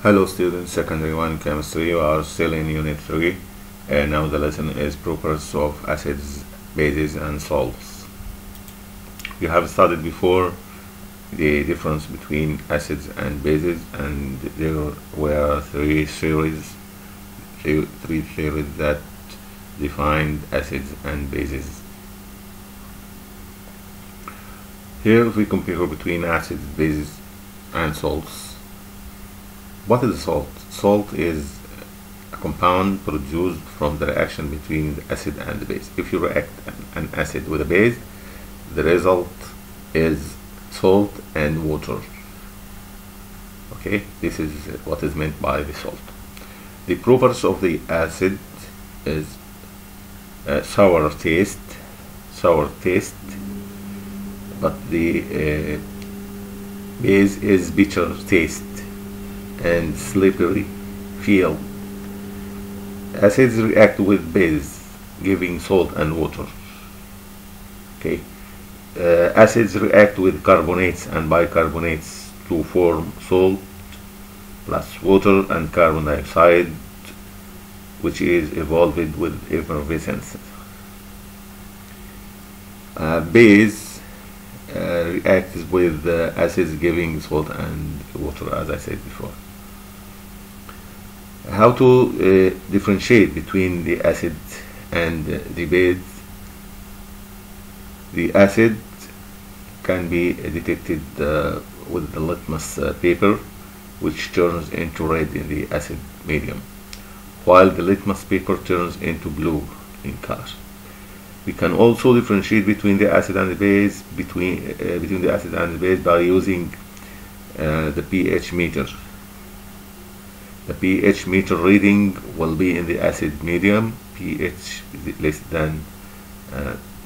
Hello students, secondary 1 chemistry. We are still in unit 3 and now the lesson is properties of acids, bases and salts. You have studied before the difference between acids and bases, and there were three theories that defined acids and bases. Here we compare between acids, bases and salts. What is salt? Salt is a compound produced from the reaction between the acid and the base. If you react an acid with a base, the result is salt and water. Okay, this is what is meant by the salt. The properties of the acid is sour taste, but the base is bitter taste and slippery feel. Acids react with base, giving salt and water. Okay, acids react with carbonates and bicarbonates to form salt plus water and carbon dioxide, which is evolved with effervescence. Base reacts with acids, giving salt and water, as I said before. How to differentiate between the acid and the base? The acid can be detected with the litmus paper, which turns into red in the acid medium, while the litmus paper turns into blue in color. We can also differentiate between the acid and the base between the acid and the base by using the pH meter. The pH meter reading will be in the acid medium, pH less than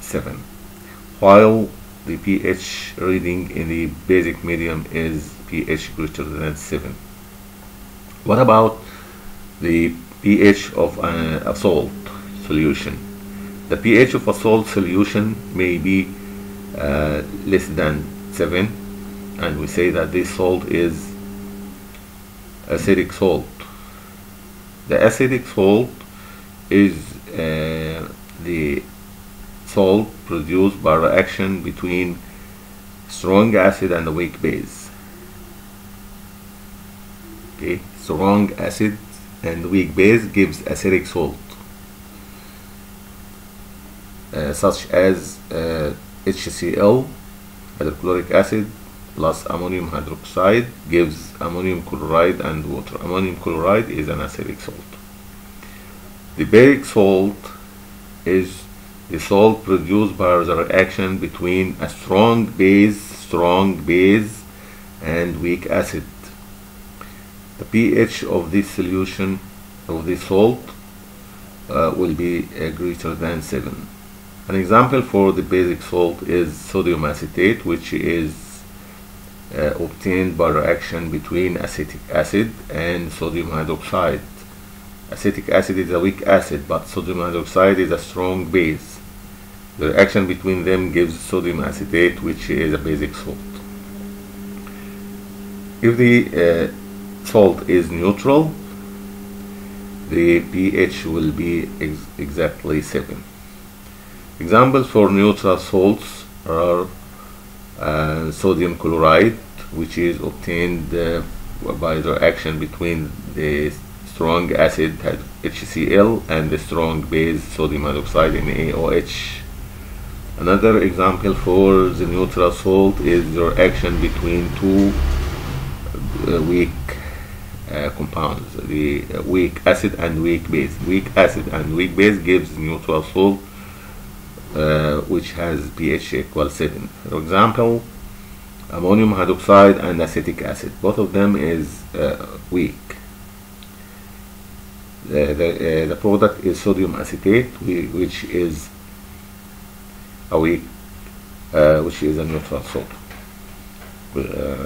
7, while the pH reading in the basic medium is pH greater than 7. What about the pH of a salt solution? The pH of a salt solution may be less than 7, and we say that this salt is acidic salt. The acidic salt is the salt produced by reaction between strong acid and a weak base. Okay, strong acid and weak base gives acidic salt, such as HCl, hydrochloric acid, plus ammonium hydroxide gives ammonium chloride and water. Ammonium chloride is an acidic salt. The basic salt is the salt produced by the reaction between a strong base and weak acid. The pH of this solution of this salt will be greater than 7. An example for the basic salt is sodium acetate, which is obtained by reaction between acetic acid and sodium hydroxide. Acetic acid is a weak acid, but sodium hydroxide is a strong base. The reaction between them gives sodium acetate, which is a basic salt. If the salt is neutral, the pH will be exactly 7. Examples for neutral salts are sodium chloride, which is obtained by the reaction between the strong acid HCl and the strong base sodium hydroxide in AOH. Another example for the neutral salt is the reaction between two weak compounds, the weak acid and weak base. Weak acid and weak base gives neutral salt, which has pH equals 7. For example, ammonium hydroxide and acetic acid, both of them is weak. The product is sodium acetate, which is a weak, which is a neutral salt,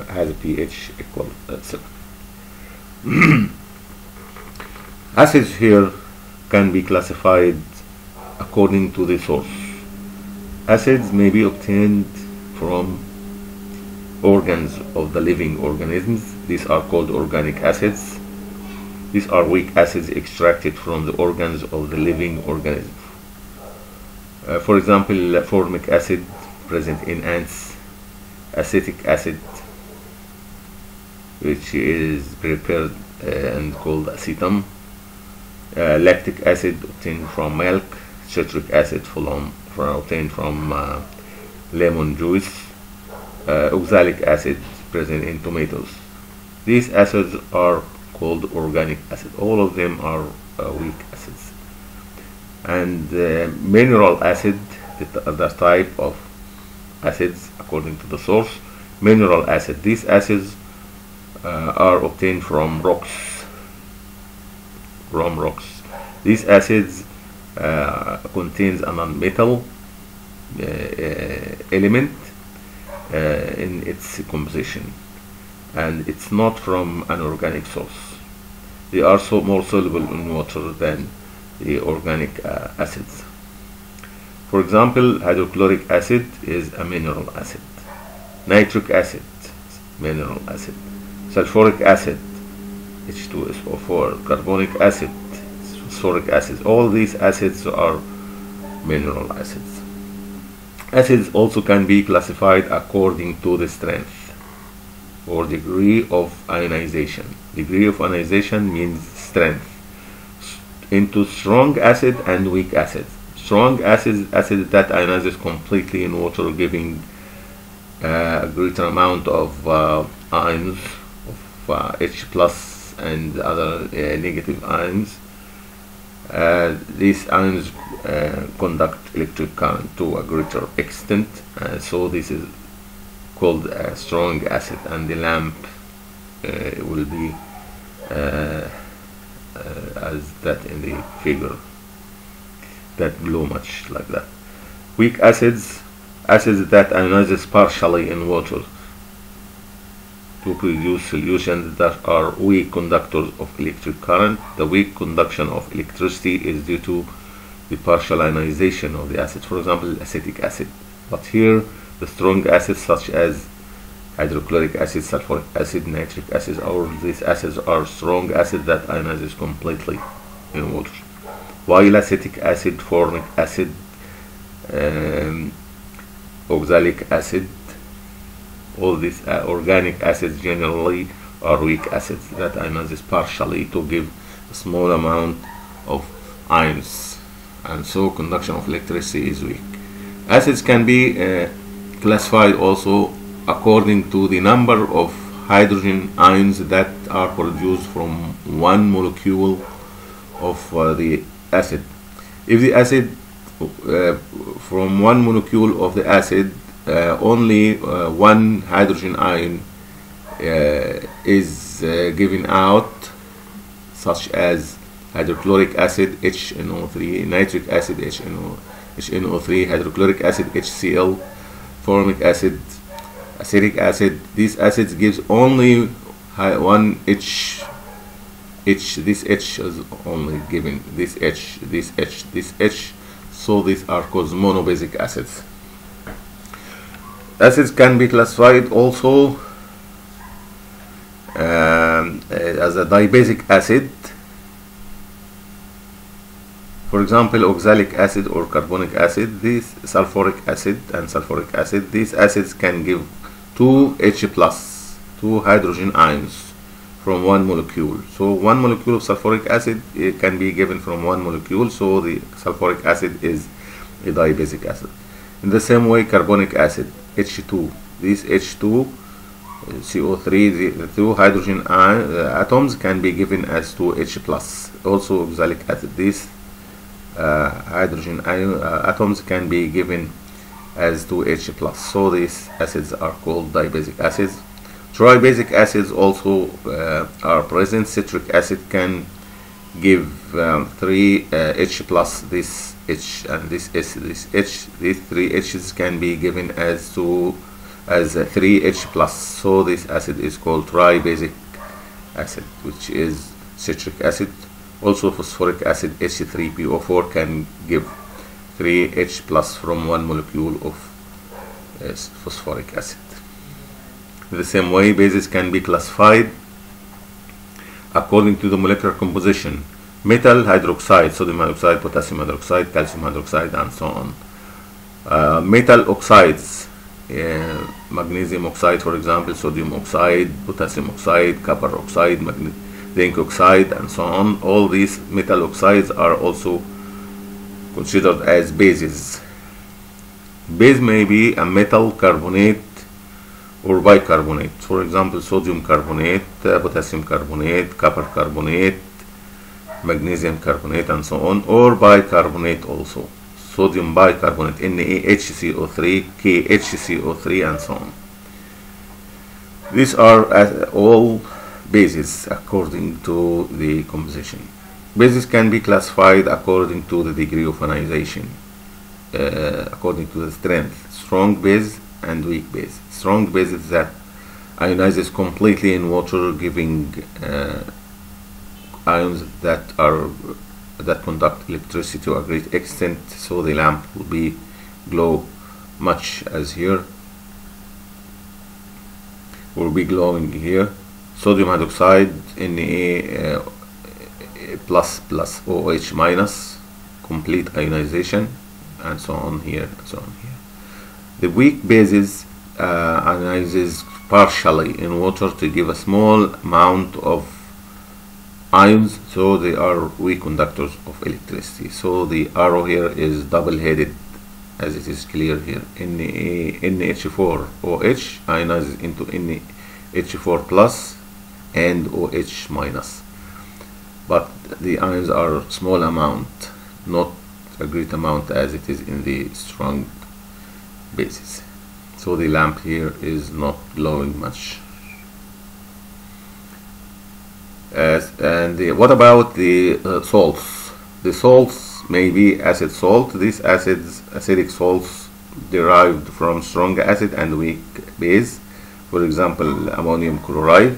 has a pH equal 7. Acids here can be classified according to the source. Acids may be obtained from organs of the living organisms. These are called organic acids. These are weak acids extracted from the organs of the living organism. For example, formic acid present in ants, acetic acid, which is prepared and called acetum, lactic acid obtained from milk, citric acid obtained from lemon juice, oxalic acid present in tomatoes. These acids are called organic acid. All of them are weak acids. And mineral acid, the type of acids according to the source. Mineral acid, these acids are obtained from rocks. These acids contains a non-metal element in its composition, and it's not from an organic source. They are more soluble in water than the organic acids. For example, hydrochloric acid is a mineral acid. Nitric acid, mineral acid. Sulfuric acid, H2SO4. Carbonic acid, phosphoric acid. All these acids are mineral acids. Acids also can be classified according to the strength or degree of ionization. Degree of ionization means strength, into strong acid and weak acid. Strong acid that ionizes completely in water, giving a greater amount of ions of H plus and other negative ions. These ions conduct electric current to a greater extent, so this is called a strong acid, and the lamp will be as that in the figure, that glow much like that. Weak acids that ionizes partially in water to produce solutions that are weak conductors of electric current. The weak conduction of electricity is due to the partial ionization of the acid, for example acetic acid. But here the strong acids such as hydrochloric acid, sulfuric acid, nitric acid, all these acids are strong acid that ionizes completely in water. While acetic acid, formic acid, oxalic acid, all these organic acids generally are weak acids that ionizes partially to give a small amount of ions, and so conduction of electricity is weak. Acids can be classified also according to the number of hydrogen ions that are produced from one molecule of the acid. If the acid from one molecule of the acid only one hydrogen ion is given out, such as hydrochloric acid HNO3, nitric acid HNO3, hydrochloric acid HCl, formic acid, acetic acid. These acids gives only one H. This H is only given this H, this H, this H. So these are called monobasic acids. Acids can be classified also as a dibasic acid. For example, oxalic acid or carbonic acid, this sulfuric acid and sulfuric acid, these acids can give two H plus, two hydrogen ions from one molecule. So one molecule of sulfuric acid can be given from one molecule, so the sulfuric acid is a dibasic acid. In the same way, carbonic acid, H2, this H2 CO3, the two hydrogen atoms can be given as 2H plus. Also oxalic acid, these hydrogen atoms can be given as 2H plus. So these acids are called dibasic acids. Tribasic acids also are present. Citric acid can give 3 H plus, this H and this S, this H. These 3 H's can be given as 3 H plus. So this acid is called tribasic acid, which is citric acid. Also phosphoric acid H3PO4 can give 3 H plus from one molecule of phosphoric acid. In the same way, bases can be classified according to the molecular composition: metal hydroxide, sodium hydroxide, potassium hydroxide, calcium hydroxide, and so on. Metal oxides, magnesium oxide, for example, sodium oxide, potassium oxide, copper oxide, zinc oxide, and so on. All these metal oxides are also considered as bases. Base may be a metal carbonate or bicarbonate, for example, sodium carbonate, potassium carbonate, copper carbonate, magnesium carbonate, and so on, or bicarbonate also, sodium bicarbonate, NaHCO3, KHCO3, and so on. These are all bases according to the composition. Bases can be classified according to the degree of ionization, according to the strength: strong base and weak base. Strong base is that ionizes completely in water, giving ions that conduct electricity to a great extent, so the lamp will be glow much, as here will be glowing here. Sodium hydroxide, Na plus plus OH minus, complete ionization, and so on here, and so on here. The weak bases ionizes partially in water to give a small amount of ions, so they are weak conductors of electricity. So the arrow here is double-headed, as it is clear here. NH4OH ionizes into NH4 plus and OH minus, but the ions are small amount, not a great amount as it is in the strong bases. So the lamp here is not glowing much. What about the salts? The salts may be acid salt. These acidic salts derived from strong acid and weak base. For example, ammonium chloride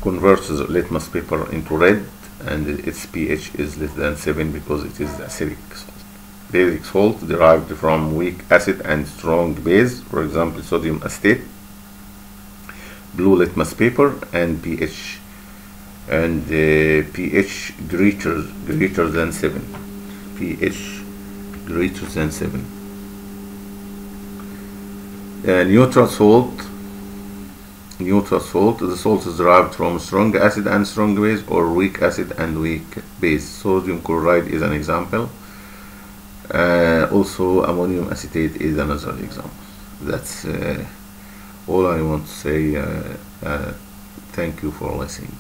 converts litmus paper into red, and its pH is less than 7 because it is acidic salt. Basic salt derived from weak acid and strong base, for example, sodium acetate, blue litmus paper, and pH greater than 7. pH greater than 7. Neutral salt. The salt is derived from strong acid and strong base, or weak acid and weak base. Sodium chloride is an example. Also ammonium acetate is another example. That's all I want to say. Thank you for listening.